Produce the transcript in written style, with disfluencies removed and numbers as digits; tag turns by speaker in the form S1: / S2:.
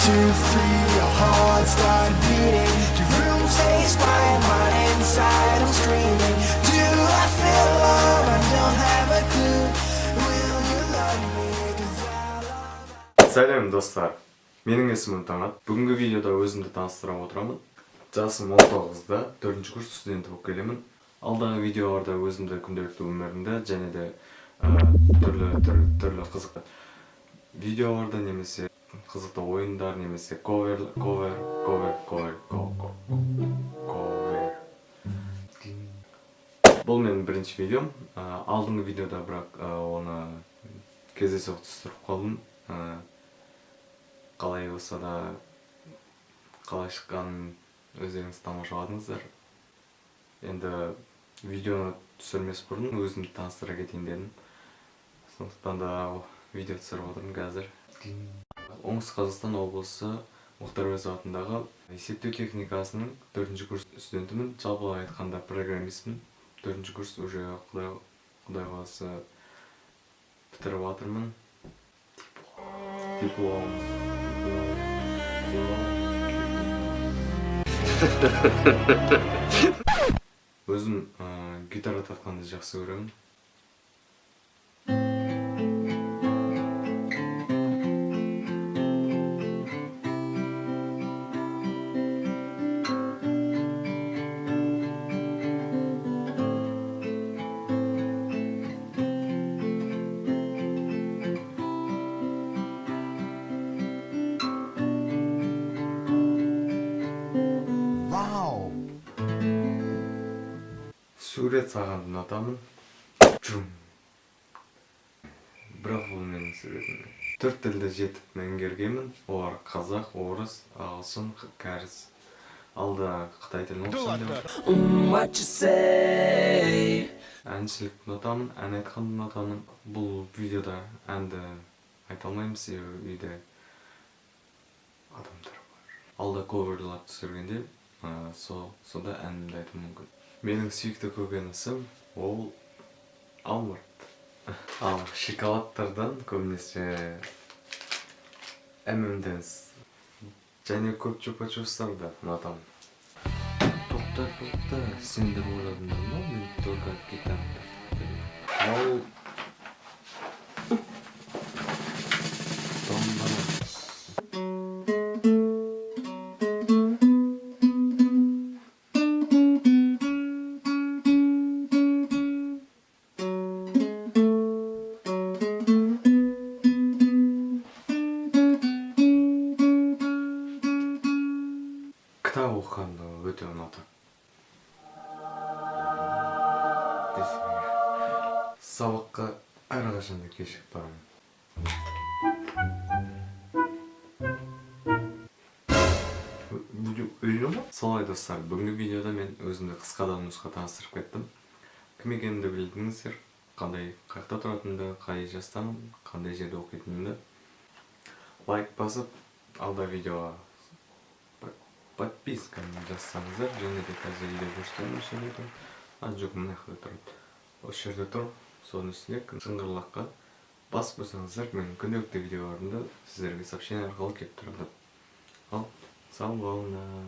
S1: 2, 3, your heart starts beating. Your room stays quiet, but inside I'm screaming. Do I feel love? I don't have a clue. Will you love me? 'Cause I love.
S2: Сәлем достар, менің есімім Таңат. Бүгінгі видеода өзімді таныстыра отырамын. Жасым 19-да, 4-ші курс студенті болып келемін. Алдағы видеоларда өзімді күнделікті өмірімді және де түрлі қызықты видеоларда немесе қызықты ойындар немесе ковер. Бұл менің бірінші видеом. Алдыңғы видеода бірақ оны кездейсоқ түсіріп қалдым. Қалай болса да қалай шыққанын өздеріңіз тамашаладыңыздар. Енді видеоны түсірмес бұрын өзімді таныстыра кетейін дедім. Сондықтан да видео түсіріп отырмын қазір. Оңтүстік Қазақстан облысы Мұхтарәуезов атындағы есептеу техникасының 4-ші курс студентімін. Жалпылай айтқанда программистпін. 4-ші курс уже Құдай қаласа бітіріп жатырмын. Диплом. Өзім гитара тартқанды жақсы көремін. Сурет сағанды ұнатамын. Бірақ бұл менің суретім. 4 тілді жетіп меңгергенмін. Олар қазақ, орыс, ағылшын, кәріс. Алда қытай тілін оқысам деп. Әншілікті ұнатамын, ән айтқанды ұнатамын. Бұл видеода әнді айта алмаймын, себебі үйде адамдар бар. Алда коверлар түсіргенде сода әнімді айтуым мүмкін. Менің сүйікті көкөнісім ол алмұрт. Ал шоколадтардан көбінесе M&M's және көп чупа-чупстарды ұнатамын. Тоқта, сендер ойладыңдар ма? Мен только гитараны тартып кітап оқығанды өте ұнатамын. Сабаққа әрқашанда кешігіп барамын. Солай достар, бүгінгі видеода мен өзімді қысқадан нұсқа таныстырып кеттім. Кім екенімді білдіңіздер, қандай қайда тұратынымды, қай жастамын, қандай жерде оқитынымды. Лайк басып, алда видеоға подписканы жазсаңыздар, және де қазір үйде көрсетемін сөйлейтін. Жоқ, мына жақта тұрады. Осы жерде тұрып, соның үстіне шыңғырлаққа басып қойсаңыздар, менің күнделікті видеоларымды сіздерге сообщение арқылы келіп тұрады. Ал, сау болыңдар.